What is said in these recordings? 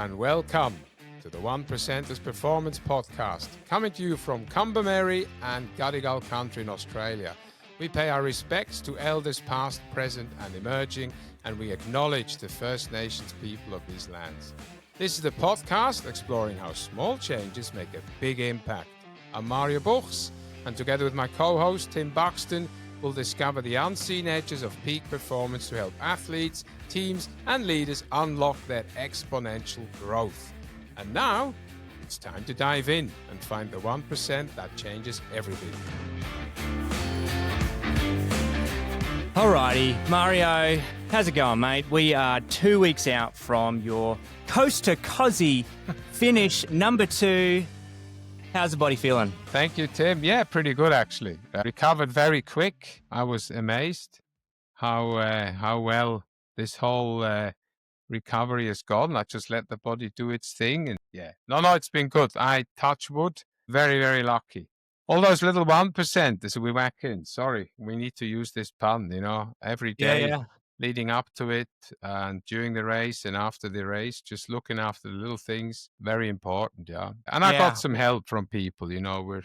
and welcome to the 1%ers Performance Podcast, coming to you from Combermary and Gadigal country in Australia. We pay our respects to elders past, present and emerging, and we acknowledge the First Nations people of these lands. This is the podcast exploring how small changes make a big impact. I'm Mario Buchs, and together with my co-host Tim Buxton, we'll discover the unseen edges of peak performance to help athletes, teams and leaders unlock their exponential growth. And now, it's time to dive in and find the 1% that changes everything. Alrighty, Mario, how's it going, mate? We are 2 weeks out from your Coast to Kosci finish, number 2. How's the body feeling? Thank you, Tim. Yeah, pretty good, actually. I recovered very quick. I was amazed how well this whole recovery has gone. I just let the body do its thing. And yeah, no, it's been good. I touch wood. Very, very lucky. All those little 1%ers we whack in. Sorry, we need to use this pun, every day. Yeah. Leading up to it and during the race and after the race, just looking after the little things, very important, yeah. And I got some help from people, we're,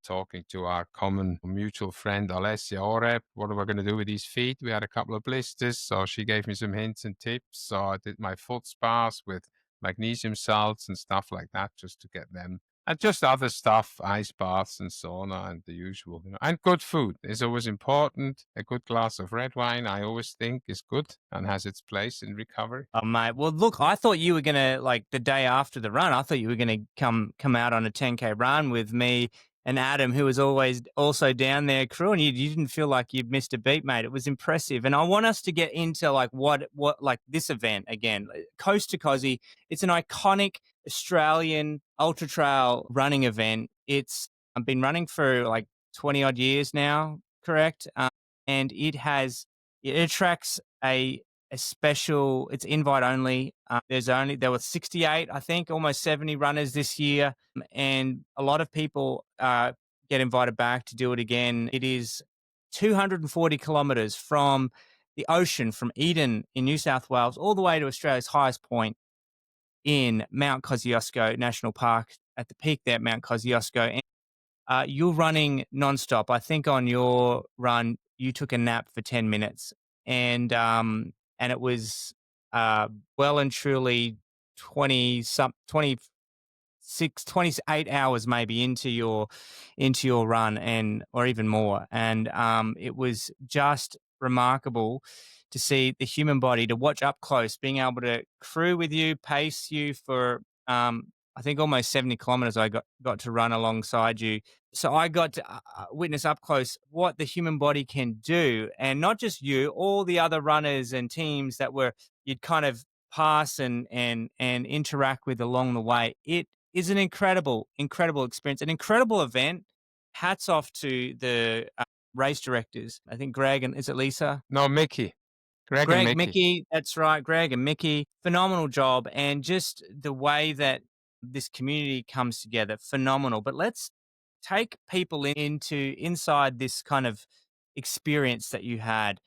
talking to our common mutual friend, Alessia Oreb. What are we going to do with these feet? We had a couple of blisters, so she gave me some hints and tips. So I did my foot spas with magnesium salts and stuff like that just to get them. And just other stuff, ice baths and sauna and the usual. And good food is always important. A good glass of red wine, I always think, is good and has its place in recovery. Oh, mate. Well, look, I thought you were going to, like, the day after the run, I thought you were going to come out on a 10K run with me and Adam, who was always also down there crewing. You didn't feel like you'd missed a beat, mate. It was impressive. And I want us to get into, like, what like this event again, Coast to Kosci. It's an iconic Australian ultra trail running event. I've been running for like 20 odd years now, correct? And it attracts a special. It's invite only. There were 68, I think, almost 70 runners this year, and a lot of people get invited back to do it again. It is 240 kilometers from the ocean, from Eden in New South Wales, all the way to Australia's highest point in Mount Kosciuszko National Park, at the peak there at Mount Kosciuszko. And you're running nonstop. I think on your run, you took a nap for 10 minutes. And it was well and truly 28 hours maybe into your run, or even more. And it was just remarkable to see the human body, to watch up close, being able to crew with you, pace you for, I think almost 70 kilometers I got to run alongside you. So I got to witness up close what the human body can do. And not just you, all the other runners and teams that you'd kind of pass and interact with along the way. It is an incredible experience, an incredible event. Hats off to the race directors. I think Greg and is it Lisa? No, Mickey. Greg and Mickey, that's right. Greg and Mickey, phenomenal job. And just the way that this community comes together, phenomenal. But let's take people inside this kind of experience that you had.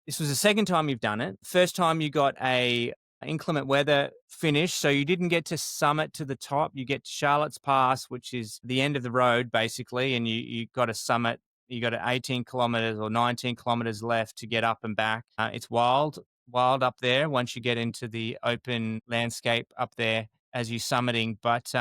This was the second time you've done it. First time you got a inclement weather finish, so you didn't get to summit to the top. You get to Charlotte's Pass, which is the end of the road, basically, and you got a summit. You got 18 kilometers or 19 kilometers left to get up and back. It's wild up there once you get into the open landscape up there as you're summiting. But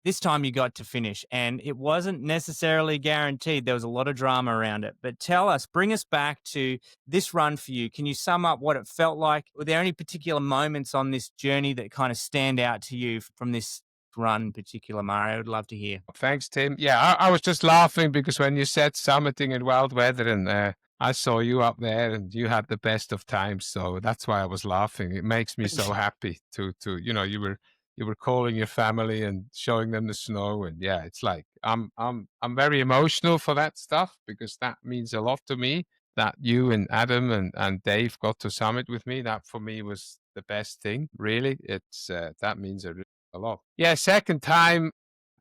this time you got to finish, and it wasn't necessarily guaranteed. There was a lot of drama around it. But bring us back to this run for you. Can you sum up what it felt like? Were there any particular moments on this journey that kind of stand out to you from this run in particular, Mario? I'd love to hear. Thanks, Tim. Yeah, I was just laughing because when you said summiting in wild weather, and I saw you up there and you had the best of times. So that's why I was laughing. It makes me so happy to you were calling your family and showing them the snow. And yeah, it's like, I'm very emotional for that stuff because that means a lot to me, that you and Adam and Dave got to summit with me. That for me was the best thing, really. It's, that means a lot. Yeah, second time,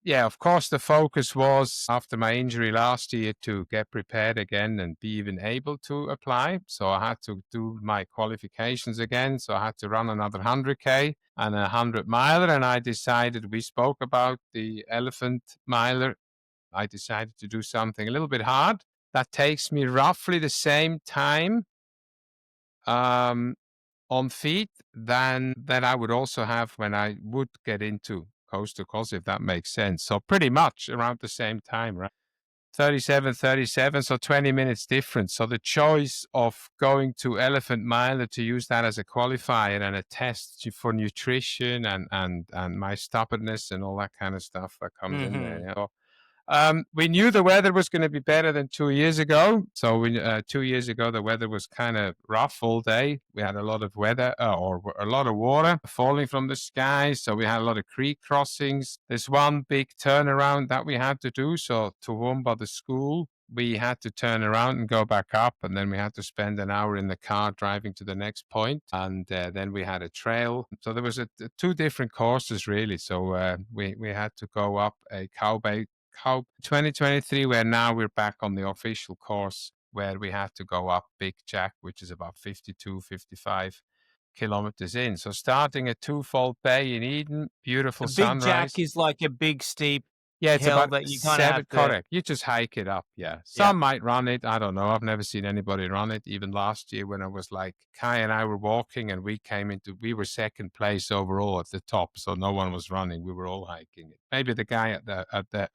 Yeah, of course, the focus was after my injury last year to get prepared again and be even able to apply. So I had to do my qualifications again. So I had to run another 100K and a 100 miler. And I decided, we spoke about the elephant miler. I decided to do something a little bit hard. That takes me roughly the same time um, on feet than that I would also have when I would get into coast to coast, if that makes sense. So pretty much around the same time, right? 37, so 20 minutes difference. So the choice of going to Elephant Mile to use that as a qualifier and a test for nutrition and my stubbornness and all that kind of stuff that comes in there. Hmm. Yeah. So we knew the weather was going to be better than 2 years ago. So 2 years ago, the weather was kind of rough all day. We had a lot of weather or a lot of water falling from the sky. So we had a lot of creek crossings. There's one big turnaround that we had to do. So Toowoomba, the school, we had to turn around and go back up. And then we had to spend an hour in the car driving to the next point. And then we had a trail. So there was two different courses, really. So we had to go up a cowbay how 2023, where now we're back on the official course where we had to go up Big Jack, which is about 52, 55 kilometers in. So starting at Twofold Bay in Eden, beautiful The Big Jack sunrise. is like a big steep Yeah, it's hill about that you kind of seven, have to. correct. You just hike it up. Yeah. Yeah. Some might run it. I don't know. I've never seen anybody run it. Even last year when I was like, Kai and I were walking and we were second place overall at the top. So no one was running. We were all hiking it. Maybe the guy at the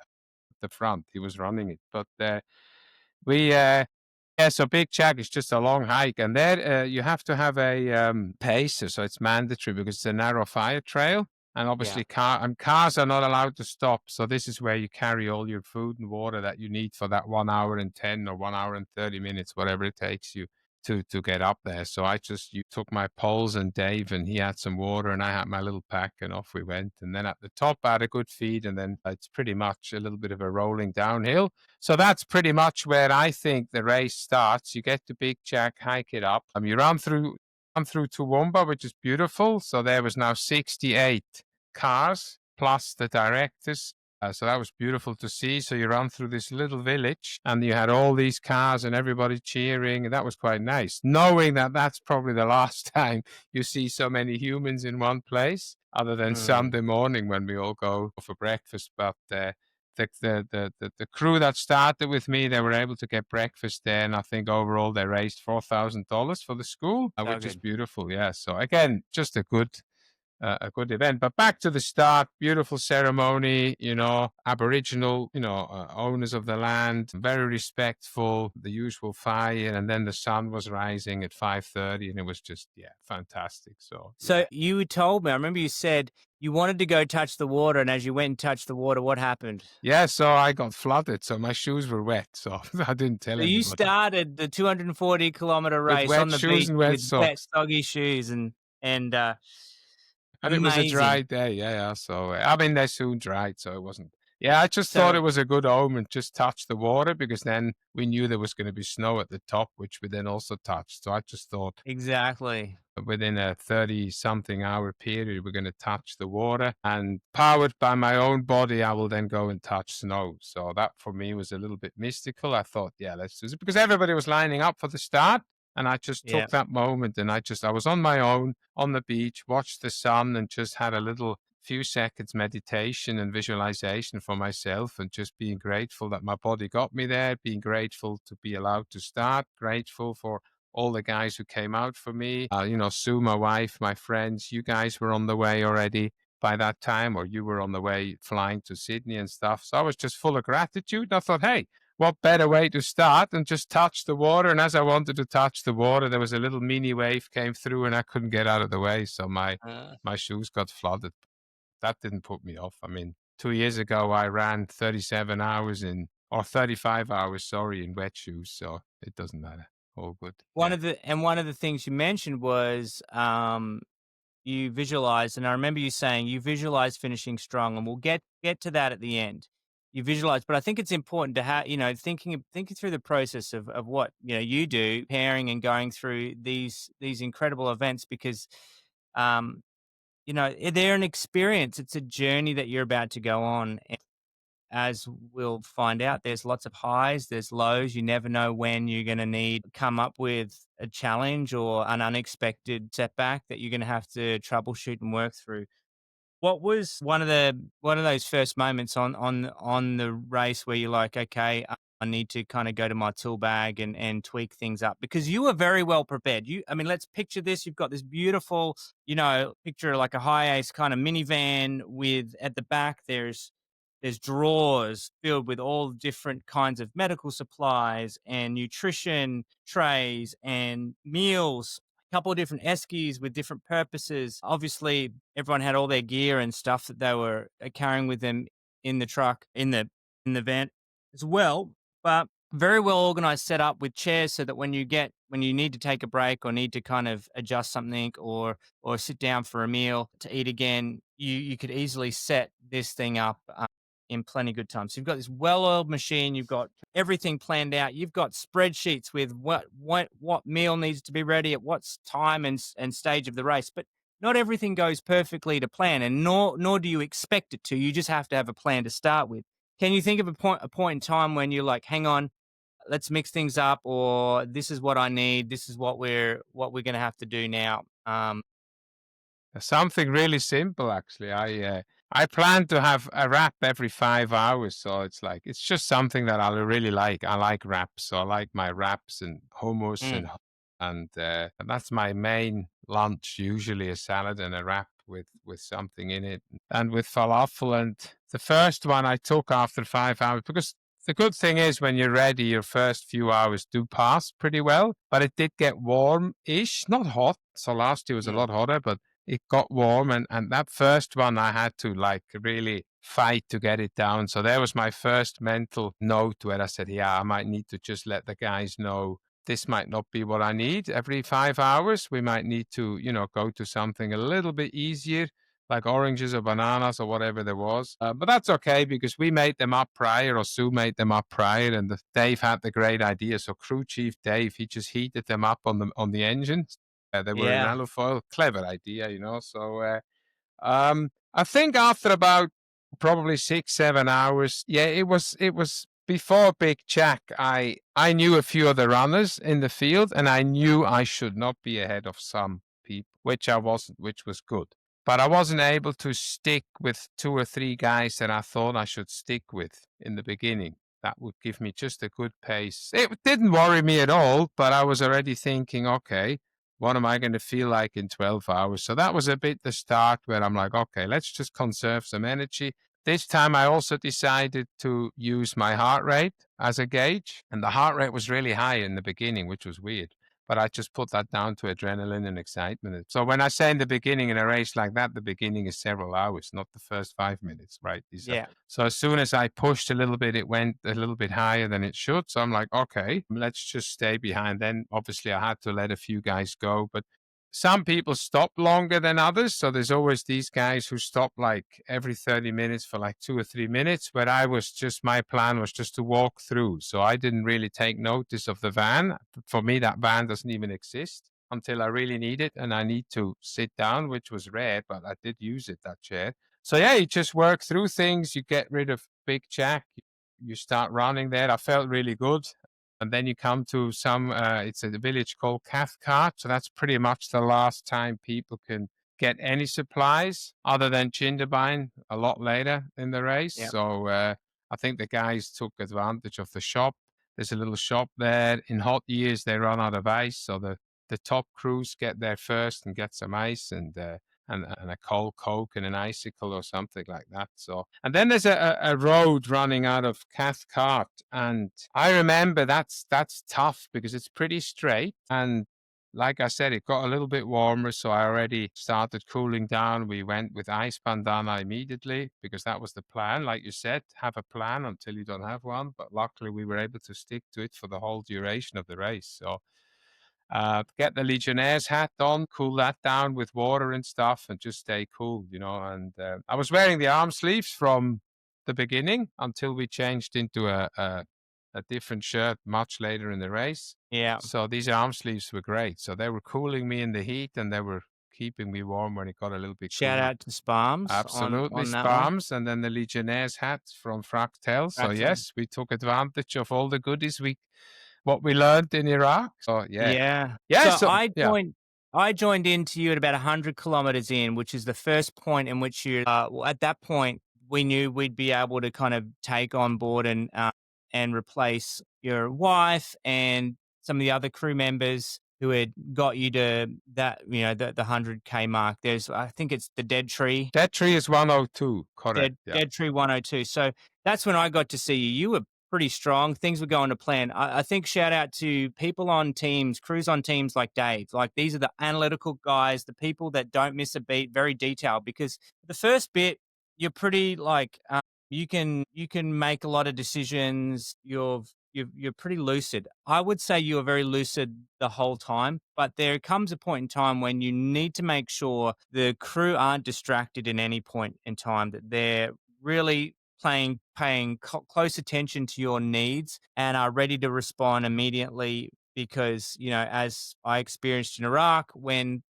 front. He was running it. But we, yeah, so Big Jack is just a long hike. And there you have to have a pacer. So it's mandatory because it's a narrow fire trail. And Yeah. obviously cars are not allowed to stop. So this is where you carry all your food and water that you need for that 1 hour and 10 or 1 hour and 30 minutes, whatever it takes you to get up there. So you took my poles and Dave and he had some water and I had my little pack and off we went. And then at the top I had a good feed and then it's pretty much a little bit of a rolling downhill. So that's pretty much where I think the race starts. You get to Big Jack, hike it up. You run through Toowoomba, which is beautiful. So there was now 68 cars plus the directors. So that was beautiful to see. So you run through this little village and you had all these cars and everybody cheering. And that was quite nice, knowing that that's probably the last time you see so many humans in one place, other than Mm. Sunday morning when we all go for breakfast. But the crew that started with me, they were able to get breakfast there. And I think overall they raised $4,000 for the school, So which is good. beautiful. Yeah. So again, just a good event. But back to the start, beautiful ceremony, Aboriginal, owners of the land, very respectful, the usual fire. And then the sun was rising at 5:30 and it was just, yeah, fantastic. So, yeah. So you told me, I remember you said you wanted to go touch the water, and as you went and touched the water, what happened? Yeah, so I got flooded. So my shoes were wet. So I didn't tell So you anybody. started the 240-kilometer With race wet on the shoes beach and wet with wet, socks. soggy shoes, and And it was a dry amazing. day, yeah. So I mean, they soon dried, so it wasn't. Yeah, I just thought So it was a good omen. Just touch the water because then we knew there was going to be snow at the top, which we then also touched. So I just thought exactly. within a 30-something hour period, we're going to touch the water, and powered by my own body, I will then go and touch snow. So that for me was a little bit mystical. I thought, yeah, let's do it because everybody was lining up for the start. And I just Yeah. took that moment and I was on my own on the beach, watched the sun and just had a little few seconds meditation and visualization for myself and just being grateful that my body got me there, being grateful to be allowed to start, grateful for all the guys who came out for me. Sue, my wife, my friends, you guys were on the way already by that time, or you were on the way flying to Sydney and stuff. So I was just full of gratitude. I thought, hey, what better way to start than just touch the water? And as I wanted to touch the water, there was a little mini wave came through and I couldn't get out of the way. So my, Uh, my shoes got flooded. That didn't put me off. I mean, 2 years ago, I ran 37 hours or 35 hours, sorry, in wet shoes. So it doesn't matter. All good. one Yeah. of the things you mentioned was you visualized, and I remember you saying you visualized finishing strong, and we'll get to that at the end. You visualize, but I think it's important to have, thinking through the process of what you do, pairing and going through these incredible events because, they're an experience. It's a journey that you're about to go on. as we'll find out, there's lots of highs, there's lows. You never know when you're going to need to come up with a challenge or an unexpected setback that you're going to have to troubleshoot and work through. What was one of those first moments on the race where you're like, okay, I need to kind of go to my tool bag and tweak things up because you were very well prepared. I mean, let's picture this. You've got this beautiful, picture like a high ace kind of minivan with at the back there's drawers filled with all different kinds of medical supplies and nutrition trays and meals, a couple of different eskies with different purposes. Obviously, everyone had all their gear and stuff that they were carrying with them in the truck, in the van as well. But very well organized setup with chairs so that when you need to take a break or need to kind of adjust something or sit down for a meal to eat again, you could easily set this thing up in plenty good time. So you've got this well-oiled machine, you've got everything planned out, you've got spreadsheets with what meal needs to be ready at what time and stage of the race. But not everything goes perfectly to plan, and nor do you expect it to. You just have to have a plan to start with. Can you think of a point in time when you're like, hang on, let's mix things up, or this is what I need, this is what we're gonna have to do now? Something really simple, actually. I plan to have a wrap every 5 hours, so it's just something that I really like. I like wraps, so I like my wraps and hummus Mm, and that's my main lunch. Usually a salad and a wrap with something in it, and with falafel. And the first one I took after 5 hours because. The good thing is when you're ready, your first few hours do pass pretty well, but it did get warm-ish, not hot. So last year was a mm, lot hotter, but it got warm and that first one I had to like really fight to get it down. So there was my first mental note where I said, yeah, I might need to just let the guys know this might not be what I need every 5 hours. We might need to, go to something a little bit easier, like oranges or bananas or whatever there was. But that's okay because we made them up prior, or Sue made them up prior, and Dave had the great idea. So crew chief Dave, he just heated them up on the engine. They were in yeah, alufoil. Clever idea, So I think after about probably 6, 7 hours, yeah, it was before Big Jack. I knew a few of the runners in the field, and I knew I should not be ahead of some people, which I wasn't, which was good. But I wasn't able to stick with two or three guys that I thought I should stick with in the beginning. That would give me just a good pace. It didn't worry me at all, but I was already thinking, okay, what am I going to feel like in 12 hours? So that was a bit the start where I'm like, okay, let's just conserve some energy. This time I also decided to use my heart rate as a gauge. And the heart rate was really high in the beginning, which was weird. But I just put that down to adrenaline and excitement. So when I say in the beginning in a race like that, the beginning is several hours, not the first 5 minutes, right? yeah, So as soon as I pushed a little bit, it went a little bit higher than it should. So I'm like, okay, let's just stay behind. Then obviously I had to let a few guys go, but some people stop longer than others. So there's always these guys who stop like every 30 minutes for like 2 or 3 minutes. But my plan was just to walk through. So I didn't really take notice of the van. For me, that van doesn't even exist until I really need it. And I need to sit down, which was rare, but I did use it, that chair. So yeah, you just work through things. You get rid of Big Jack. You start running there. I felt really good. And then you come to it's a village called Cathcart. So that's pretty much the last time people can get any supplies other than Jindabyne a lot later in the race. yeah, So I think the guys took advantage of the shop. There's a little shop there. In hot years, they run out of ice. So the top crews get there first and get some ice and a cold Coke and an icicle or something like that. So, and then there's a road running out of Cathcart, and I remember that's tough because it's pretty straight, and like I said, it got a little bit warmer, so I already started cooling down. We went with ice bandana immediately because that was the plan. Like you said, have a plan until you don't have one. But luckily, we were able to stick to it for the whole duration of the race. So get the Legionnaire's hat on, cool that down with water and stuff, and just stay cool. And I was wearing the arm sleeves from the beginning until we changed into a different shirt much later in the race. yeah. So these arm sleeves were great. So they were cooling me in the heat, and they were keeping me warm when it got a little bit Shout cooler. out to Spalms Absolutely, on that one. Spams, and then the Legionnaires hat from Fractel. So Fractal. yes, we took advantage of all the goodies what we learned in Iraq. So yeah, Yeah. yeah. So So yeah, I joined into you at about 100 kilometers in, which is the first point in which you well, at that point we knew we'd be able to kind of take on board and replace your wife and some of the other crew members who had got you to that, the 100K mark. There's I think it's the Dead Tree. that tree is 102. Correct. Yeah. Dead Tree 102. So that's when I got to see you. You were pretty strong. Things were going to plan. I think shout out to people on teams, crews on teams like Dave. Like these are the analytical guys, the people that don't miss a beat, very detailed. Because the first bit, you're pretty like you can make a lot of decisions. You're pretty lucid. I would say you are very lucid the whole time, but there comes a point in time when you need to make sure the crew aren't distracted in any point in time, that they're really paying close attention to your needs and are ready to respond immediately. Because as I experienced in Iraq, when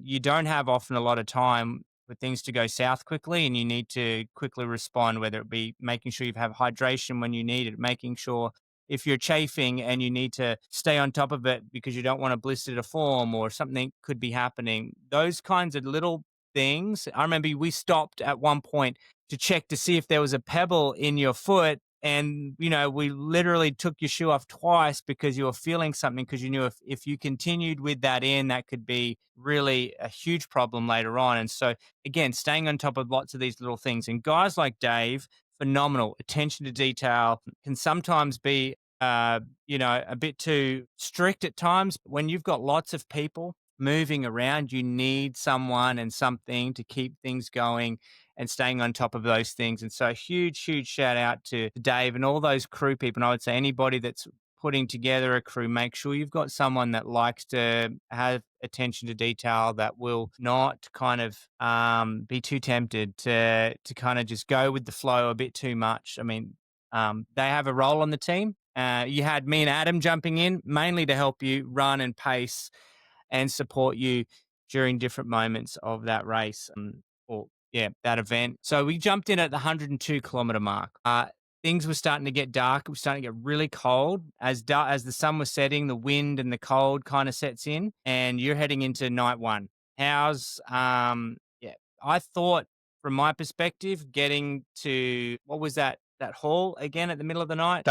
you don't have often a lot of time for things to go south quickly and you need to quickly respond, whether it be making sure you have hydration when you need it, making sure if you're chafing and you need to stay on top of it because you don't want a blister to form or something could be happening. Those kinds of little things. I remember we stopped at one point to check to see if there was a pebble in your foot. And, we literally took your shoe off twice because you were feeling something, because you knew if you continued with that that could be really a huge problem later on. And so, again, staying on top of lots of these little things. And guys like Dave, phenomenal attention to detail, can sometimes be a bit too strict at times. When you've got lots of people moving around, you need someone and something to keep things going and staying on top of those things. And so, huge shout out to Dave and all those crew people. And I would say anybody that's putting together a crew, make sure you've got someone that likes to have attention to detail, that will not kind of be too tempted to kind of just go with the flow a bit too much. I mean, they have a role on the team. You had me and Adam jumping in mainly to help you run and pace and support you during different moments of that race, or that event. So we jumped in at the 102 kilometer mark. Things were starting to get dark. It was starting to get really cold. As the sun was setting, the wind and the cold kind of sets in, and you're heading into night one. How's I thought, from my perspective, getting to, what was that hall again at the middle of the night?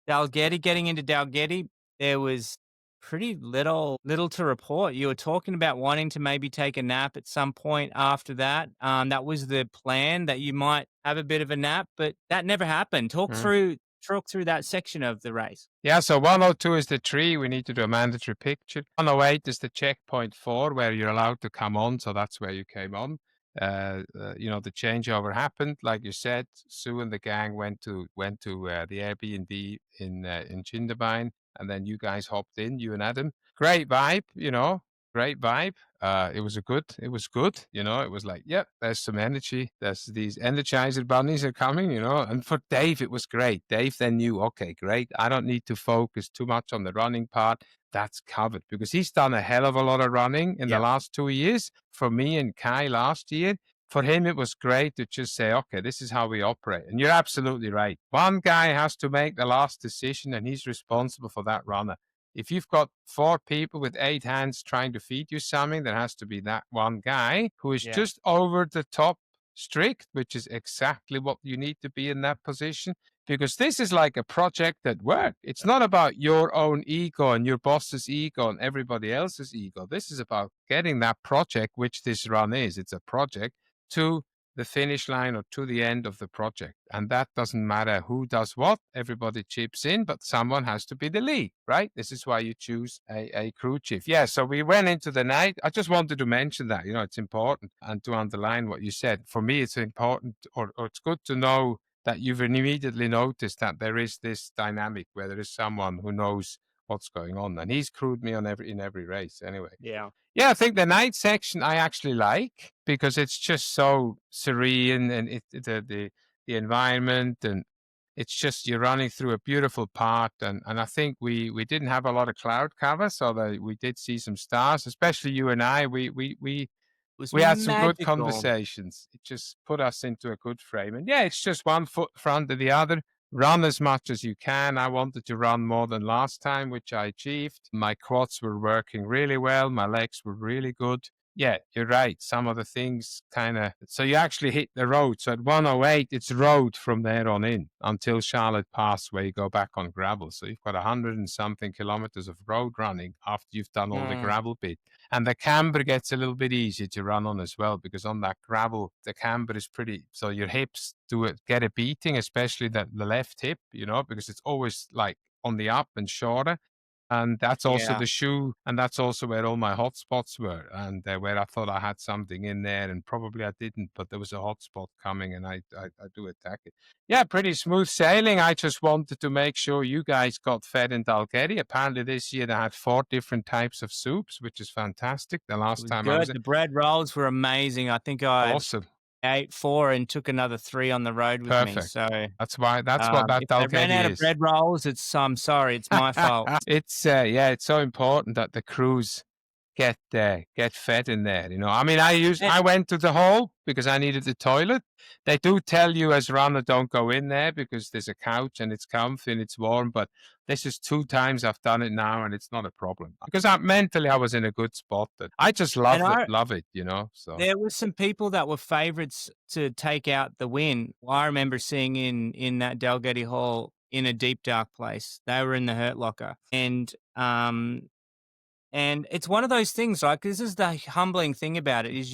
Dalgety, getting into Dalgety, there was pretty little to report. You were talking about wanting to maybe take a nap at some point after that. That was the plan, that you might have a bit of a nap, but that never happened. Talk through that section of the race. Yeah, so 102 is the tree. We need to do a mandatory picture. 108 is the checkpoint 4 where you're allowed to come on. So that's where you came on. The changeover happened. Like you said, Sue and the gang went to the Airbnb in Jindabyne, and then you guys hopped in, you and Adam. Great vibe, great vibe. It was good. It was like, yep, there's some energy. There's these energizer bunnies are coming, and for Dave, it was great. Dave then knew, okay, great. I don't need to focus too much on the running part. That's covered, because he's done a hell of a lot of running in the last 2 years. For me and Kai last year, for him, it was great to just say, okay, this is how we operate. And you're absolutely right. One guy has to make the last decision, and he's responsible for that runner. If you've got 4 people with 8 hands trying to feed you something, there has to be that one guy who is just over the top strict, which is exactly what you need to be in that position. Because this is like a project at work. It's not about your own ego and your boss's ego and everybody else's ego. This is about getting that project, which this run is. It's a project, to the finish line or to the end of the project. And that doesn't matter who does what. Everybody chips in, but someone has to be the lead, right? This is why you choose a crew chief. Yeah, so we went into the night. I just wanted to mention that, it's important, and to underline what you said. For me, it's important, or it's good to know that you've immediately noticed that there is this dynamic where there is someone who knows what's going on. And he's crewed me in every race anyway. Yeah, I think the night section I actually like, because it's just so serene, and the environment, and It's just you're running through a beautiful part, and I think we didn't have a lot of cloud cover, so that we did see some stars, especially you and I. It was We had some good magical. conversations. It just put us into a good frame. And yeah, it's just one foot in front of the other. Run as much as you can. I wanted to run more than last time, which I achieved. My quads were working really well. My legs were really good. Yeah, you're right. Some of the things kind of. So you actually hit the road. So at 108, it's road from there on in until Charlotte Pass, where you go back on gravel. So you've got 100 and something kilometers of road running after you've done all the Mm, gravel bit. And the camber gets a little bit easier to run on as well, because on that gravel, the camber is pretty. So your hips get a beating, especially the left hip, because it's always like on the up and shorter. And that's also yeah, the shoe, and that's also where all my hot spots were, and where I thought I had something in there, and probably I didn't, but there was a hot spot coming, and I do attack it. Yeah, pretty smooth sailing. I just wanted to make sure you guys got fed in Dalgety. Apparently this year they had 4 different types of soups, which is fantastic. The it last was time I was good. there, The bread rolls were amazing. I think I awesome, ate 4 and took another 3 on the road with me. perfect. So, That's what that if they ran Dalgety out of is. bread rolls, I'm sorry, it's my fault. It's yeah, it's so important that the crews get fed in there. I mean, And I went to the hole because I needed the toilet. They do tell you as runner don't go in there because there's a couch and it's comfy and it's warm. But this is 2 times I've done it now, and it's not a problem because mentally I was in a good spot. That I just and I love it. So there were some people that were favorites to take out the win. I remember seeing in that Dalgety Hall in a deep, dark place. They were in the hurt locker. And it's one of those things, like, this is the humbling thing about it, is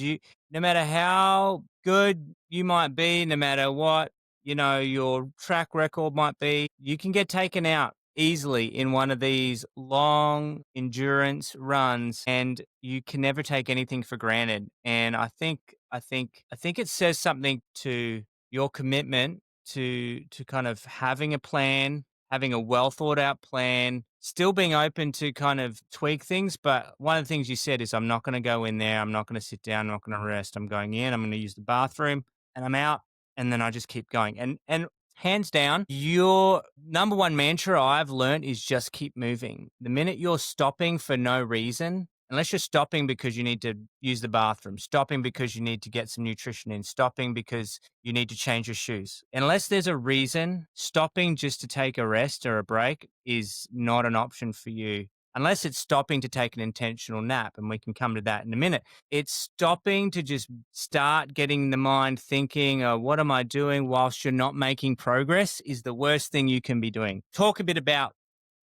no matter how good you might be, no matter what, your track record might be, you can get taken out easily in one of these long endurance runs, and you can never take anything for granted. And I think it says something to your commitment to kind of having a plan, having a well thought out plan, still being open to kind of tweak things. But one of the things you said is, I'm not going to go in there. I'm not going to sit down. I'm not going to rest. I'm going in. I'm going to use the bathroom, and I'm out. And then I just keep going. And hands down, your number one mantra I've learned is just keep moving. The minute you're stopping for no reason, unless you're stopping because you need to use the bathroom, stopping because you need to get some nutrition in, stopping because you need to change your shoes. Unless there's a reason, stopping just to take a rest or a break is not an option for you. Unless it's stopping to take an intentional nap, and we can come to that in a minute. It's stopping to just start getting the mind thinking, what am I doing, whilst you're not making progress, is the worst thing you can be doing. Talk a bit about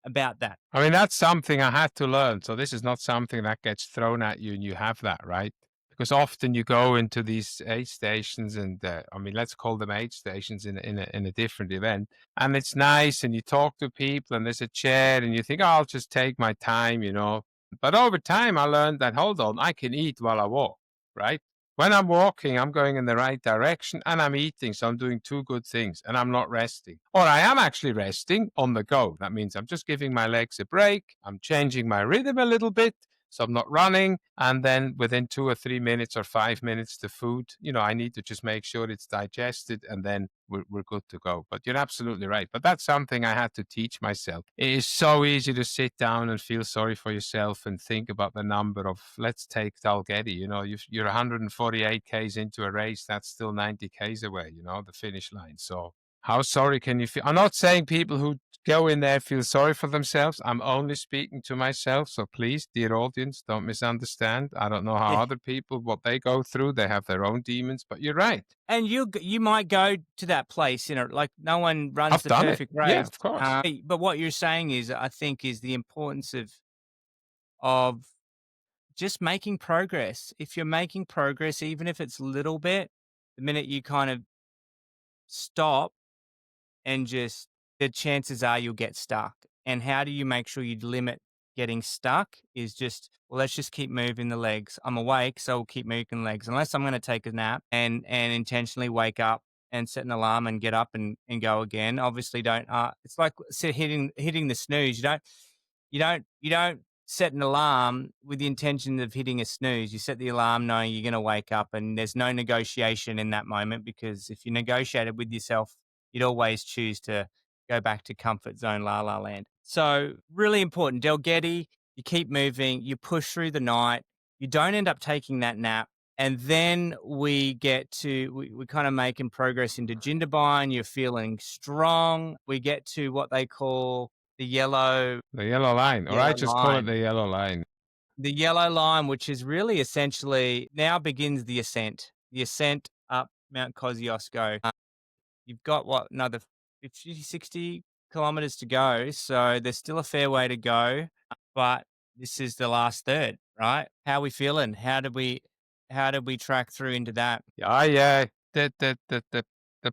that. I mean, that's something I had to learn. So this is not something that gets thrown at you and you have that, right? Because often you go into these aid stations, and I mean, let's call them aid stations in a different event, and it's nice, and you talk to people, and there's a chair, and you think, oh, I'll just take my time. But over time, I learned that, hold on, I can eat while I walk, right? When I'm walking, I'm going in the right direction and I'm eating. So I'm doing 2 good things, and I'm not resting. Or I am actually resting on the go. That means I'm just giving my legs a break. I'm changing my rhythm a little bit. So I'm not running. And then within 2 or 3 minutes or 5 minutes, the food, I need to just make sure it's digested, and then we're good to go. But you're absolutely right. But that's something I had to teach myself. It is so easy to sit down and feel sorry for yourself and think about the number of, let's take Dalgety, you're 148 Ks into a race. That's still 90 Ks away, the finish line. So how sorry can you feel? I'm not saying people who go in there feel sorry for themselves. I'm only speaking to myself. So please, dear audience, don't misunderstand. I don't know how other people, what they go through. They have their own demons, but you're right. And you might go to that place, like, no one runs I've the done it. perfect Yeah, race. of course. But what you're saying is, I think, is the importance of just making progress. If you're making progress, even if it's little bit, the minute you kind of stop and just, the chances are you'll get stuck. And how do you make sure you limit getting stuck? Is just, well, let's just keep moving the legs. I'm awake, so we'll keep moving legs. Unless I'm going to take a nap and intentionally wake up and set an alarm and get up and go again. Obviously, don't. It's like hitting the snooze. You don't set an alarm with the intention of hitting a snooze. You set the alarm knowing you're going to wake up, and there's no negotiation in that moment, because if you negotiated with yourself, you'd always choose to go back to comfort zone La La Land. So really important. Delgety, you keep moving, you push through the night, you don't end up taking that nap. And then we get to, we kind of making progress into Jindabyne. You're feeling strong. We get to what they call the yellow The yellow line, or I yellow just call it line. the yellow line. The yellow line, which is really essentially now begins the ascent up Mount Kosciuszko. You've got what, another 50, 60 kilometers to go. So there's still a fair way to go, but this is the last third, right? How are we feeling? How did we track through into that? Yeah. The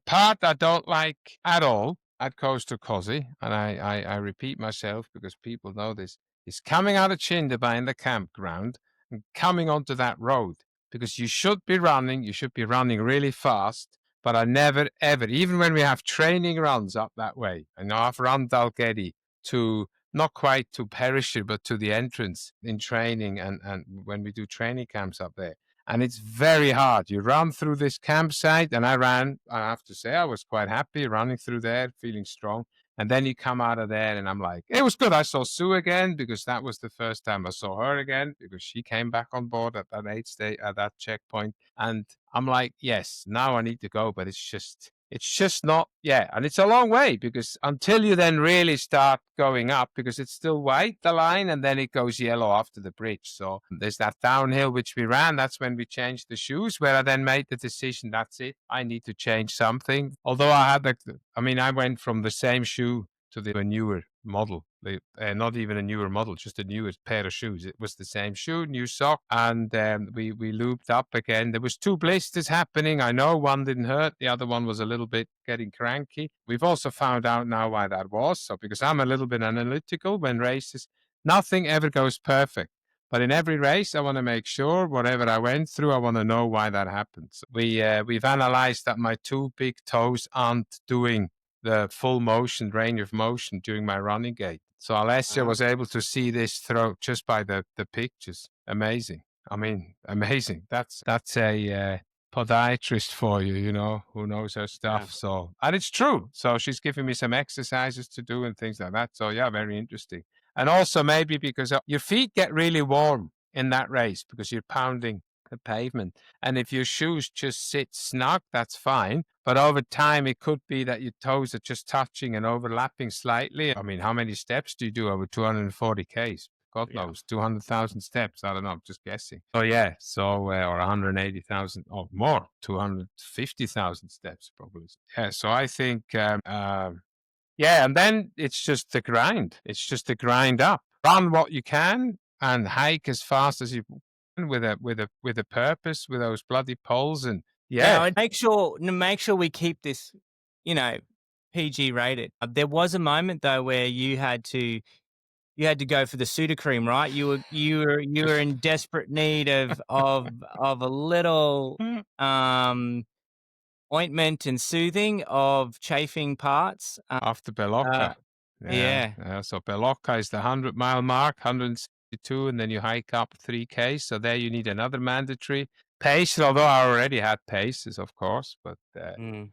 part I don't like at all at Coastal Kosci, and I repeat myself because people know this, is coming out of Chindaba in the campground and coming onto that road because you should be running really fast. But I never ever, even when we have training runs up that way, I know I've run Dalgety to not quite to Perisher, but to the entrance in training and when we do training camps up there. And it's very hard. You run through this campsite, and I have to say, I was quite happy running through there, feeling strong. And then you come out of there, and I'm like, it was good. I saw Sue again because that was the first time I saw her again because she came back on board at that at that checkpoint. And I'm like, yes, now I need to go, but it's just not, yeah. And it's a long way because until you then really start going up, because it's still white, the line, and then it goes yellow after the bridge. So there's that downhill which we ran. That's when we changed the shoes, where I then made the decision, that's it. I need to change something. Although I went from the same shoe to the newer model, not even a newer model, just a newer pair of shoes. It was the same shoe, new sock, and we looped up again. There was two blisters happening. I know one didn't hurt, the other one was a little bit getting cranky. We've also found out now why that was. So because I'm a little bit analytical when races, nothing ever goes perfect. But in every race, I want to make sure whatever I went through, I want to know why that happened. So we've analyzed that my two big toes aren't doing the full motion, range of motion during my running gait. So Alessia was able to see this through just by the pictures. Amazing. I mean, amazing. That's a podiatrist for you, who knows her stuff. Yeah. So, and it's true. So she's giving me some exercises to do and things like that. So yeah, very interesting. And also maybe because your feet get really warm in that race because you're pounding the pavement. And if your shoes just sit snug, that's fine. But over time, it could be that your toes are just touching and overlapping slightly. I mean, how many steps do you do over 240 Ks? God knows, 200,000 steps. I don't know, I'm just guessing. Oh, yeah. So, or 180,000 or more, 250,000 steps probably. Yeah. So I think, yeah. And then it's just the grind. It's just the grind up. Run what you can and hike as fast as you can with a purpose, with those bloody poles. And yeah. And make sure we keep this, PG rated. There was a moment though where you had to go for the Sudocrem, right? You were in desperate need of a little ointment and soothing of chafing parts. After Belocca. Yeah. So Belocca is the 100-mile mark, 162, and then you hike up 3K. So there you need another mandatory pace, although I already had paces, of course. But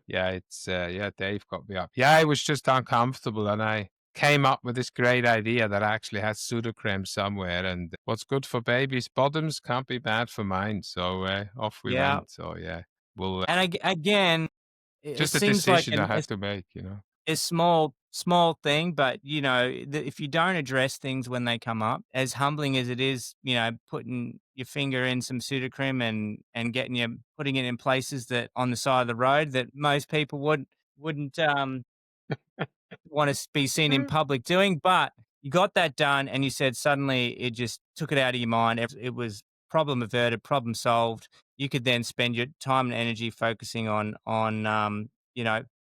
yeah, Dave got me up. Yeah, it was just uncomfortable, and I came up with this great idea that I actually had Sudocrem somewhere, and what's good for babies' bottoms can't be bad for mine. So off we went. So yeah, we'll And again, it just a seems like decision I had to make. a small thing, but if you don't address things when they come up, as humbling as it is, putting your finger in some Sudocrem and putting it in places that on the side of the road that most people wouldn't want to be seen in public doing, but you got that done, and you said suddenly it just took it out of your mind. It was problem averted, problem solved. You could then spend your time and energy focusing on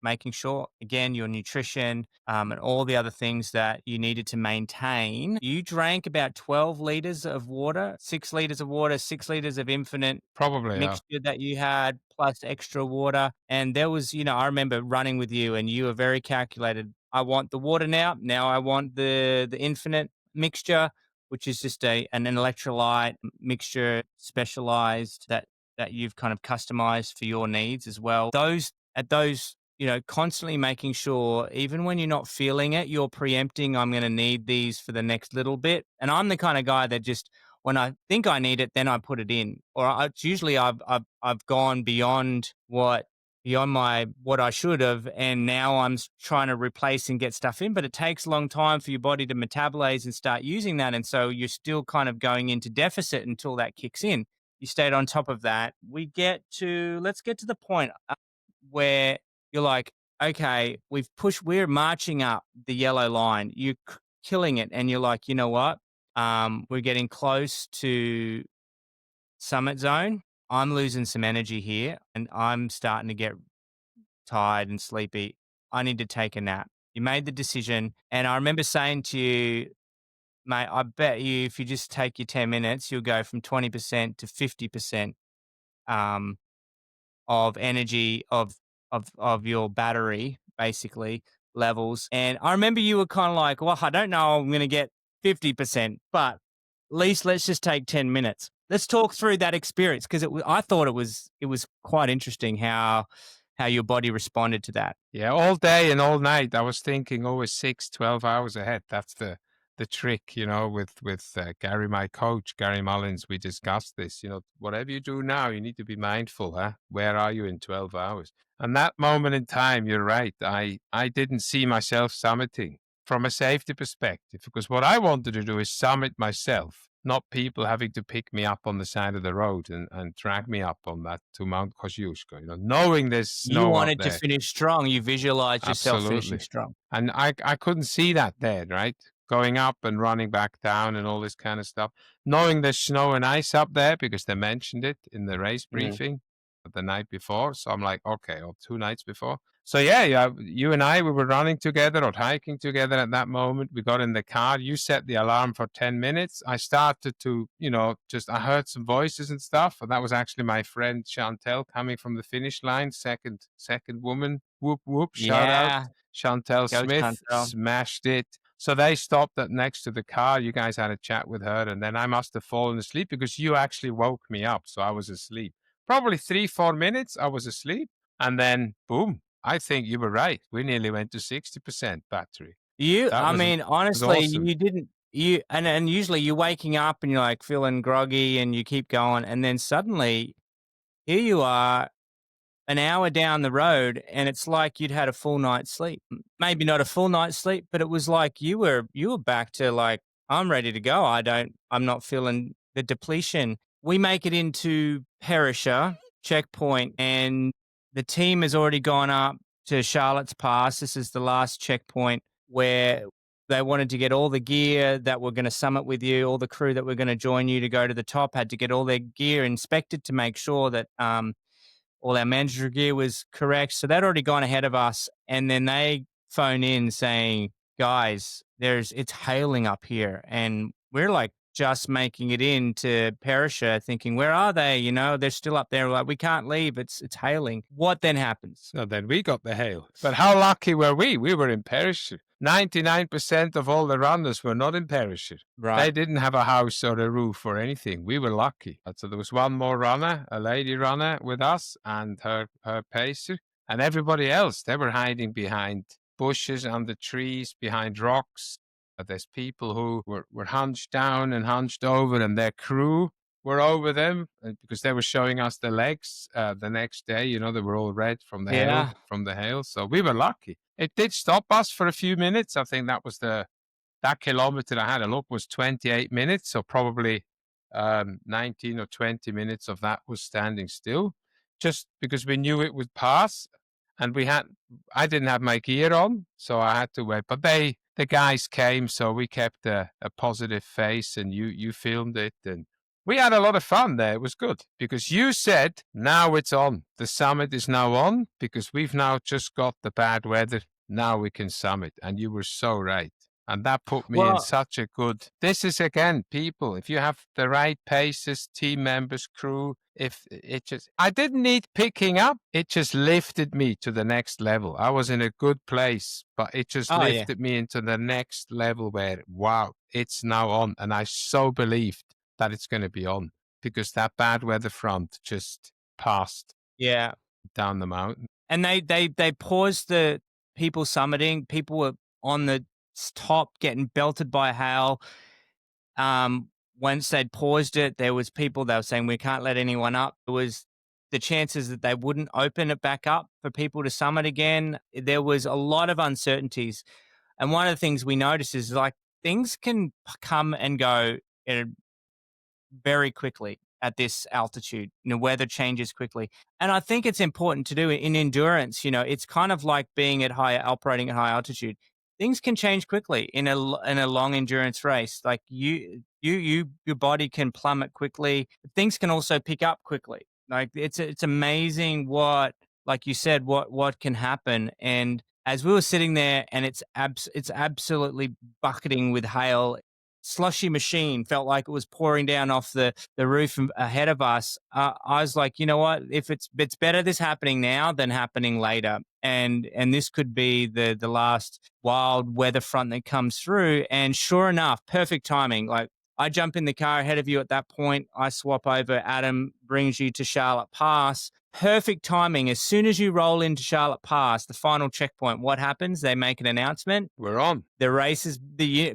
making sure, again, your nutrition and all the other things that you needed to maintain. You drank about 12 liters of water, 6 liters of water, 6 liters of infinite Probably, yeah. mixture that you had plus extra water. And there was, I remember running with you and you were very calculated. I want the water now. Now I want the infinite mixture, which is just an electrolyte mixture specialized that you've kind of customized for your needs as well. At those constantly making sure, even when you're not feeling it, you're preempting, I'm going to need these for the next little bit. And I'm the kind of guy that just, when I think I need it, then I put it in. It's usually I've gone beyond my what I should have, and now I'm trying to replace and get stuff in. But it takes a long time for your body to metabolize and start using that, and so you're still kind of going into deficit until that kicks in. You stayed on top of that. Let's get to the point where you're like, okay, we're marching up the yellow line. You're killing it. And you're like, you know what? We're getting close to summit zone. I'm losing some energy here and I'm starting to get tired and sleepy. I need to take a nap. You made the decision. And I remember saying to you, mate, I bet you if you just take your 10 minutes, you'll go from 20% to 50% um, of energy of your battery basically levels. And I remember you were kind of like, well, I don't know, I'm going to get 50%, but at least let's just take 10 minutes. Let's talk through that experience because I thought it was quite interesting how your body responded to that. Yeah, all day and all night. I was thinking always 6, 12 hours ahead. That's the trick, with Gary, my coach, Gary Mullins. We discussed this. Whatever you do now, you need to be mindful. Huh? Where are you in 12 hours? And that moment in time, you're right. I didn't see myself summiting from a safety perspective because what I wanted to do is summit myself, not people having to pick me up on the side of the road and drag me up on that to Mount Kosciuszko. Knowing there's You snow up wanted to there. finish strong. You visualized yourself finishing Absolutely. strong. And I couldn't see that there, right? Going up and running back down and all this kind of stuff. Knowing there's snow and ice up there because they mentioned it in the race Mm. briefing the night before. So I'm like, okay, or 2 nights before. So yeah, you and I, we were running together or hiking together at that moment. We got in the car. You set the alarm for 10 minutes. I started to, I heard some voices and stuff. And that was actually my friend Chantel coming from the finish line. Second woman. Whoop, whoop. Shout out. Yeah. Chantel Go Smith Chantel. smashed it. So they stopped at next to the car. You guys had a chat with her, and then I must have fallen asleep because you actually woke me up. So I was asleep. Probably 3, 4 minutes, I was asleep. And then boom. I think you were right. We nearly went to 60% battery. That I mean, was honestly, awesome. you didn't you and usually you're waking up and you're like feeling groggy and you keep going and then suddenly here you are an hour down the road and it's like you'd had a full night's sleep. Maybe not a full night's sleep, but it was like you were back to like I'm ready to go. I'm not feeling the depletion. We make it into Perisher checkpoint and the team has already gone up to Charlotte's Pass. This is the last checkpoint where they wanted to get all the gear that were going to summit with you, all the crew that were going to join you to go to the top had to get all their gear inspected to make sure that all our mandatory gear was correct. So they'd already gone ahead of us. And then they phone in saying, guys, it's hailing up here. And we're like just making it into Perisher thinking, where are they? They're still up there. Like, we can't leave. It's hailing. What then happens? So then we got the hail. But how lucky were we? We were in Perisher. 99% of all the runners were not in Perisher. They Right. didn't have a house or a roof or anything. We were lucky. So there was one more runner, a lady runner with us and her pacer. And everybody else, they were hiding behind bushes, under trees, behind rocks. There's people who were hunched down and hunched over, and their crew were over them because they were showing us the legs the next day. They were all red from the Yeah. hail. So we were lucky. It did stop us for a few minutes. I think that was that kilometer I had a look was 28 minutes. So probably 19 or 20 minutes of that was standing still just because we knew it would pass. And I didn't have my gear on, so I had to wait. But the guys came, so we kept a positive face and you filmed it and we had a lot of fun there. It was good because you said, now it's on. The summit is now on because we've now just got the bad weather. Now we can summit. And you were so right. And that put me in Well, such a good. This is again, people, if you have the right paces, team members, crew, I didn't need picking up. It just lifted me to the next level. I was in a good place, but it just oh, yeah. lifted me into the next level where, wow, it's now on. And I so believed that it's going to be on because that bad weather front just passed Yeah. down the mountain. and they paused the people summiting. People were on the top getting belted by hail. Once they'd paused it, there was people that were saying we can't let anyone up. It was the chances that they wouldn't open it back up for people to summit again. There was a lot of uncertainties, and one of the things we noticed is like things can come and go very quickly at this altitude. Weather changes quickly. And I think it's important to do it in endurance. It's kind of like being operating at high altitude. Things can change quickly in a long endurance race. Like your body can plummet quickly. Things can also pick up quickly. Like it's amazing like you said, what can happen. And as we were sitting there, and it's absolutely bucketing with hail, slushy machine felt like it was pouring down off the roof ahead of us. I was like, you know what? If it's better this happening now than happening later, and this could be the last wild weather front that comes through. And sure enough, perfect timing. Like I jump in the car ahead of you at that point. I swap over. Adam brings you to Charlotte Pass. Perfect timing. As soon as you roll into Charlotte Pass, the final checkpoint, what happens? They make an announcement. We're on. The races,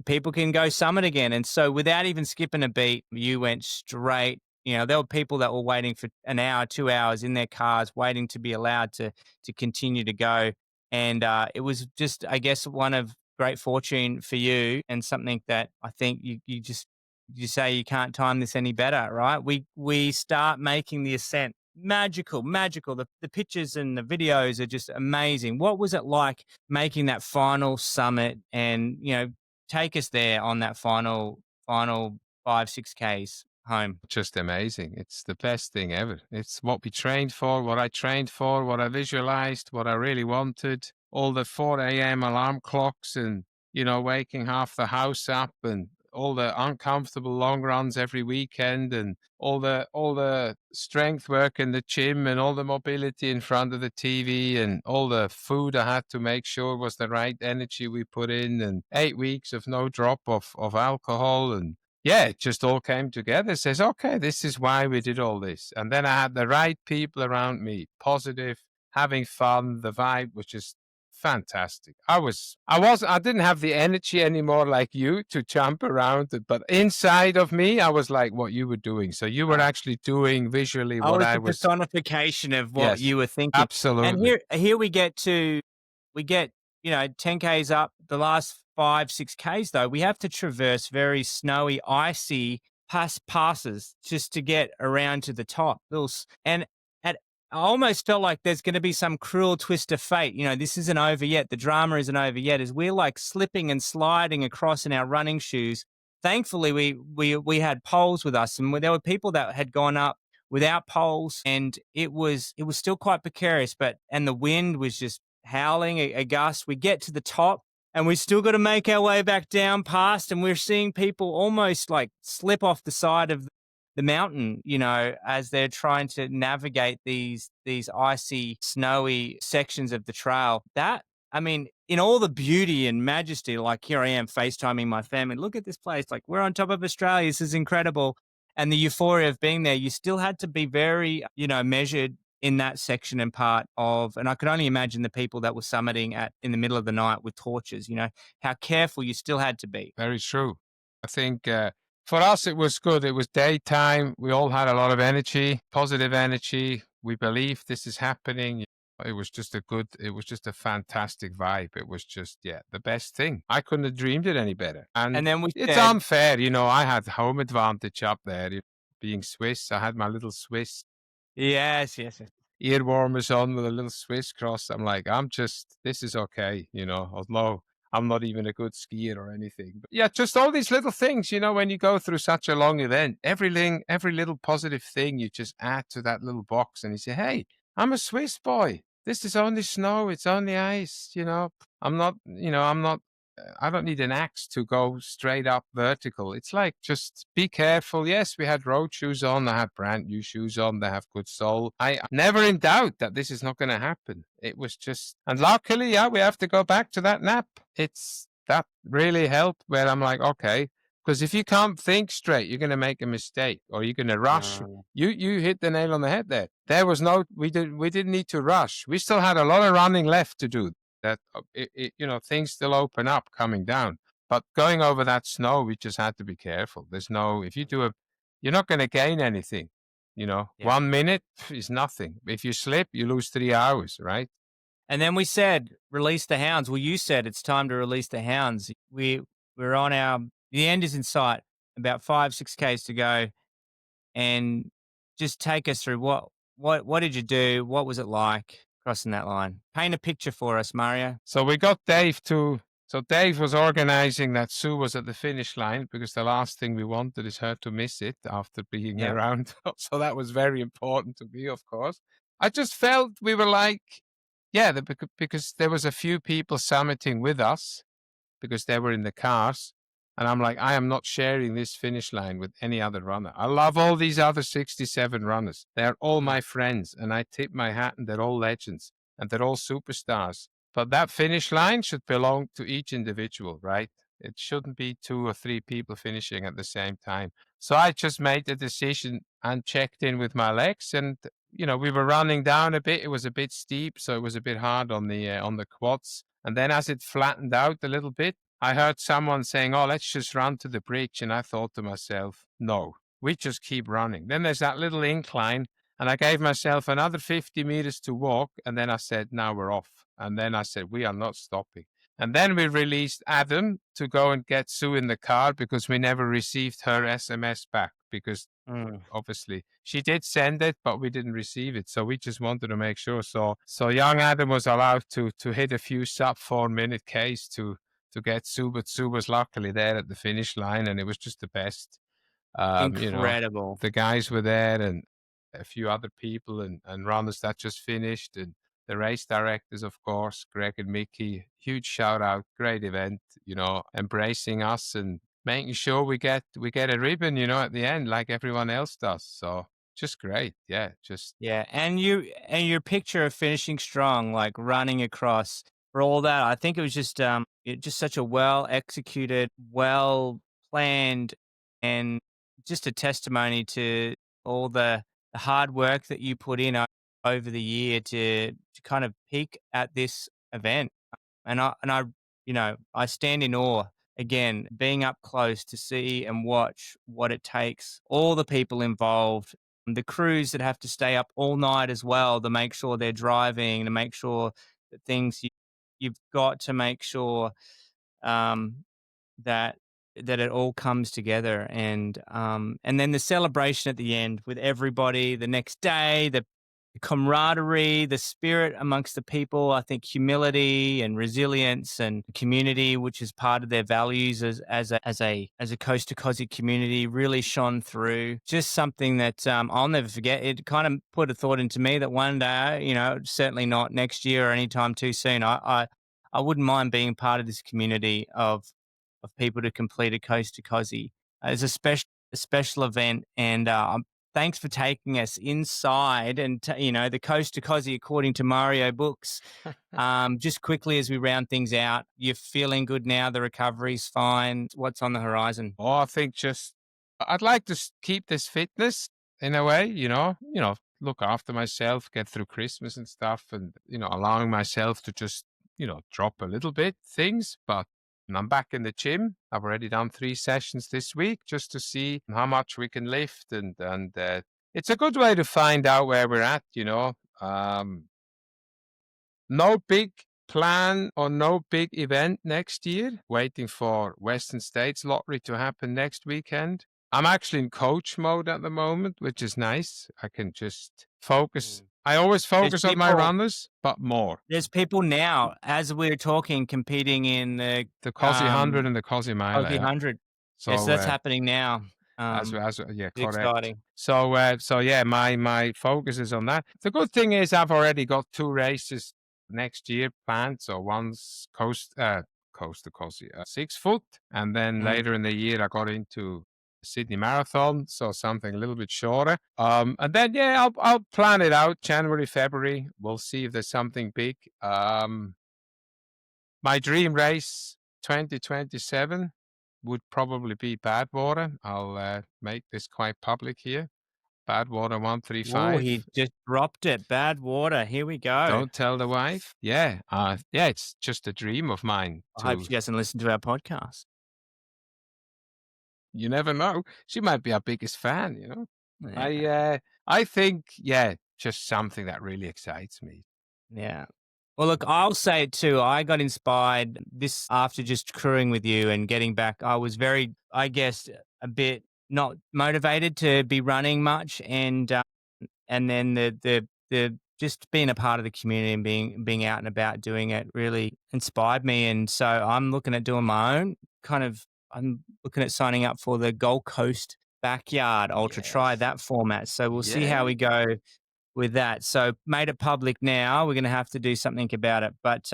people can go summit again. And so without even skipping a beat, you went straight. There were people that were waiting for an hour, 2 hours in their cars, waiting to be allowed to continue to go. And it was just, I guess, one of great fortune for you, and something that I think you say you can't time this any better, right? We start making the ascent. Magical. The pictures and the videos are just amazing. What was it like making that final summit, and take us there on that final 5-6 Ks home? Just amazing. It's the best thing ever. It's what we trained for, what I trained for, what I visualized, what I really wanted. All the 4 a.m. alarm clocks, and waking half the house up, and all the uncomfortable long runs every weekend, and all the strength work in the gym, and all the mobility in front of the TV, and all the food I had to make sure was the right energy we put in, and 8 weeks of no drop of alcohol. And yeah, it just all came together. It says, okay, this is why we did all this. And then I had the right people around me, positive, having fun. The vibe was just fantastic. I didn't have the energy anymore like you to jump around, but inside of me, I was like what you were doing. So you were actually doing visually what I was. The personification of what Yes, you were thinking. absolutely. And here we get 10 Ks up. The last 5-6 Ks though, we have to traverse very snowy, icy passes just to get around to the top. And I almost felt like there's going to be some cruel twist of fate. This isn't over yet. The drama isn't over yet. As we're like slipping and sliding across in our running shoes. Thankfully, we had poles with us, and there were people that had gone up without poles, and it was still quite precarious. And the wind was just howling a gust. We get to the top, and we still got to make our way back down past, and we're seeing people almost like slip off the side of the mountain, as they're trying to navigate these icy, snowy sections of the trail. In all the beauty and majesty, like here I am FaceTiming my family. Look at this place. Like we're on top of Australia. This is incredible. And the euphoria of being there, you still had to be very, measured in that section and part of, and I could only imagine the people that were summiting in the middle of the night with torches, how careful you still had to be. Very true. I think, for us, it was good. It was daytime. We all had a lot of energy, positive energy. We believe this is happening. It was just a fantastic vibe. It was just, the best thing. I couldn't have dreamed it any better. And then it's unfair. I had home advantage up there. Being Swiss, I had my little Swiss. Yes. Ear warmers on with a little Swiss cross. I'm like, this is okay. Although I'm not even a good skier or anything. But yeah, just all these little things, when you go through such a long event, every little positive thing you just add to that little box, and you say, hey, I'm a Swiss boy. This is only snow. It's only ice. I don't need an axe to go straight up vertical. It's like, just be careful. Yes, we had road shoes on. I had brand new shoes on. They have good sole. I never in doubt that this is not going to happen. It was just, and luckily, we have to go back to that nap. That really helped, where I'm like, okay, Because if you can't think straight, you're going to make a mistake or you're going to rush. You hit the nail on the head there. There was no, we didn't need to rush. We still had a lot of running left to do. That things still open up coming down. But going over that snow, we just had to be careful. There's no, if you do you're not going to gain anything. Yeah. 1 minute is nothing. If you slip, you lose 3 hours, right? And then we said, release the hounds. Well, you said it's time to release the hounds. We're on the end is in sight, about 5-6 Ks to go. And just take us through what did you do? What was it like crossing that line? Paint a picture for us, Mario. So we got Dave so Dave was organizing that Sue was at the finish line because the last thing we wanted is her to miss it after being around. So that was very important to me, of course. I just felt we were like, because there was a few people summiting with us because they were in the cars. And I'm like, I am not sharing this finish line with any other runner. I love all these other 67 runners. They're all my friends, and I tip my hat, and they're all legends, and they're all superstars. But that finish line should belong to each individual, right? It shouldn't be 2 or 3 people finishing at the same time. So I just made the decision and checked in with my legs, and we were running down a bit. It was a bit steep, so it was a bit hard on the quads. And then as it flattened out a little bit, I heard someone saying, oh, let's just run to the bridge. And I thought to myself, no, we just keep running. Then there's that little incline. And I gave myself another 50 meters to walk. And then I said, now we're off. And then I said, we are not stopping. And then we released Adam to go and get Sue in the car because we never received her SMS back because obviously she did send it, but we didn't receive it. So we just wanted to make sure. So young Adam was allowed to hit a few sub 4 minute Ks to get Sue, but Sue was luckily there at the finish line, and it was just the best. Incredible. The guys were there, and a few other people and runners that just finished, and the race directors, of course, Greg and Mickey. Huge shout out, great event. Embracing us and making sure we get a ribbon, at the end like everyone else does. So just great, and your picture of finishing strong, like running across. For all that, I think it was just such a well executed, well planned, and just a testimony to all the hard work that you put in over the year to kind of peak at this event. And I stand in awe again, being up close to see and watch what it takes, all the people involved, the crews that have to stay up all night as well to make sure they're driving, to make sure that you've got to make sure that it all comes together, and then the celebration at the end with everybody the next day, the camaraderie, the spirit amongst the people. I think humility and resilience and community, which is part of their values as a Coast to Kosci community, really shone through. Just something that I'll never forget. It kind of put a thought into me that one day, certainly not next year or anytime too soon, I wouldn't mind being part of this community of people to complete a Coast to Kosci. It's a special event, and thanks for taking us inside and the Coast to Kosci according to Mario Buchs. Just quickly as we round things out, you're feeling good now. The recovery's fine. What's on the horizon? Oh, I think I'd like to keep this fitness in a way. Look after myself, get through Christmas and stuff, and allowing myself to just drop a little bit things, but. And I'm back in the gym. I've already done 3 sessions this week just to see how much we can lift. And it's a good way to find out where we're at, No big plan or no big event next year. Waiting for Western States lottery to happen next weekend. I'm actually in coach mode at the moment, which is nice. I can just focus. I always focus on my runners, but more. There's people now, as we're talking, competing in the Kosci 100 and the Kosci Mile. Kosci 100. So that's happening now. Correct. Exciting. So my focus is on that. The good thing is I've already got 2 races next year planned. So one's Coast to Kosci, 6 foot, and then later in the year I got into Sydney Marathon, so something a little bit shorter. And then I'll plan it out January, February. We'll see if there's something big. My dream race 2027 would probably be Badwater. I'll make this quite public here. Badwater Oh, 135. he just dropped it. Bad water. Here we go. Don't tell the wife. Yeah, yeah, it's just a dream of mine I hope to. she doesn't listen to our podcast. You never know. She might be our biggest fan. Yeah. I think, yeah, just something that really excites me. Yeah. Well, look, I'll say it too. I got inspired this after just crewing with you and getting back. I was very, I guess, a bit not motivated to be running much, and then the just being a part of the community and being out and about doing it really inspired me. And so I'm looking at doing my own kind of. I'm looking at signing up for the Gold Coast Backyard Ultra. Try Yes. that format. So we'll see how Yeah. we go with that. So made it public now. We're going to have to do something about it. But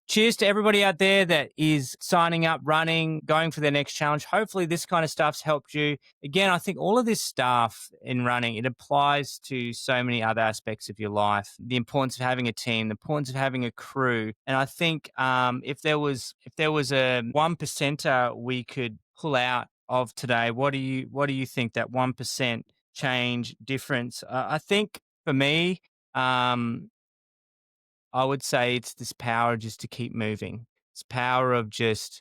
cheers to everybody out there that is signing up, running, going for their next challenge. Hopefully this kind of stuff's helped you. Again, I think all of this stuff in running, it applies to so many other aspects of your life. The importance of having a team, the importance of having a crew. And I think if there was a 1%er we could pull out of today, what do you think that 1% change difference? I think for me, I would say it's this power just to keep moving. It's power of just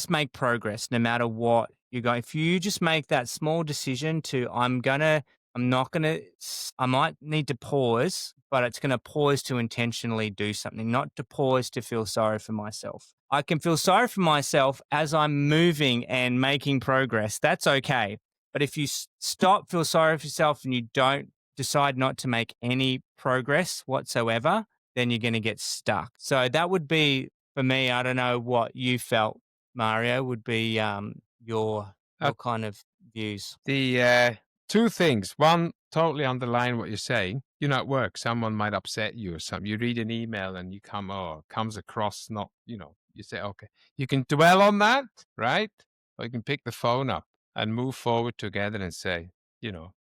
make progress no matter what you're going. If you just make that small decision to I might need to pause, but it's going to pause to intentionally do something, not to pause to feel sorry for myself. I can feel sorry for myself as I'm moving and making progress. That's okay. But if you stop, feel sorry for yourself, and you don't decide not to make any progress whatsoever, then you're going to get stuck. So that would be, for me, I don't know what you felt, Mario, would be your Uh, kind of views. the two things. One, totally underline what you're saying. At work, someone might upset you or something. You read an email and comes across not, you say, okay, you can dwell on that, right? Or you can pick the phone up and move forward together and say,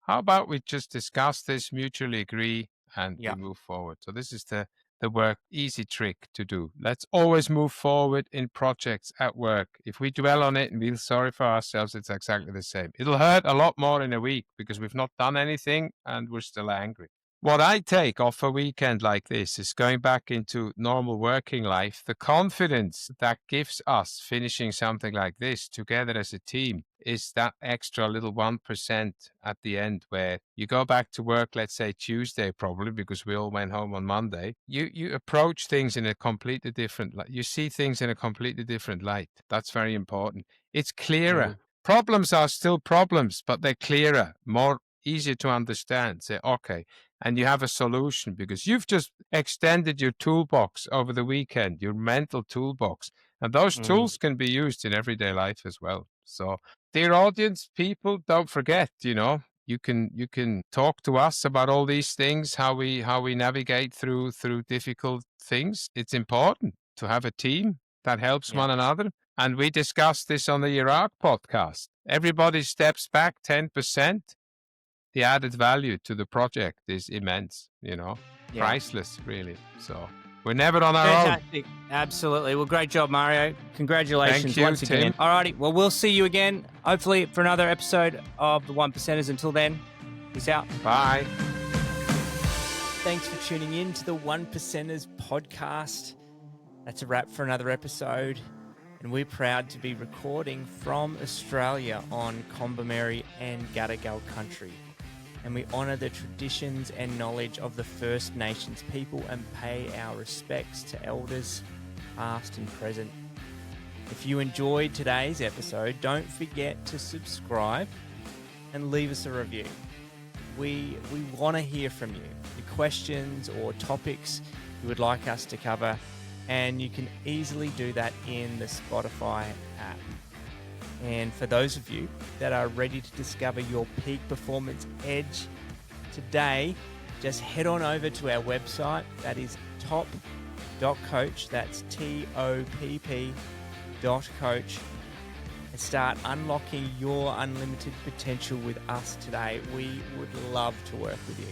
how about we just discuss this, mutually agree, and we Yeah. move forward. So this is the work easy trick to do. Let's always move forward in projects at work. If we dwell on it and feel sorry for ourselves, it's exactly the same. It'll hurt a lot more in a week because we've not done anything and we're still angry. What I take off a weekend like this is going back into normal working life. The confidence that gives us finishing something like this together as a team is that extra little 1% at the end, where you go back to work, let's say Tuesday, probably because we all went home on Monday. You approach things in a completely different light. You see things in a completely different light. That's very important. It's clearer. Problems are still problems, but they're clearer, more easier to understand. Say, okay. And you have a solution because you've just extended your toolbox over the weekend, your mental toolbox. And those tools can be used in everyday life as well. So, dear audience, people, don't forget, you can talk to us about all these things, how we navigate through difficult things. It's important to have a team that helps one another. And we discussed this on the Iraq podcast. Everybody steps back 10%. The added value to the project is immense, priceless, really. So we're never on our own. Fantastic. Absolutely. Well, great job, Mario. Congratulations Thank you, once again. Tim. All righty. Well, we'll see you again, hopefully, for another episode of The 1%ers. Until then, peace out. Bye. Thanks for tuning in to The 1%ers podcast. That's a wrap for another episode. And we're proud to be recording from Australia on Kombumerri and Gadigal country. And we honour the traditions and knowledge of the First Nations people and pay our respects to elders, past and present. If you enjoyed today's episode, don't forget to subscribe and leave us a review. We want to hear from you, your questions or topics you would like us to cover, and you can easily do that in the Spotify app. And for those of you that are ready to discover your peak performance edge today, just head on over to our website. That is top.coach. That's TOPP.coach. And start unlocking your unlimited potential with us today. We would love to work with you.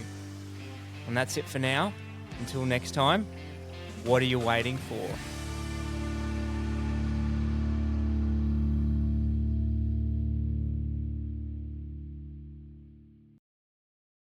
And that's it for now. Until next time, what are you waiting for?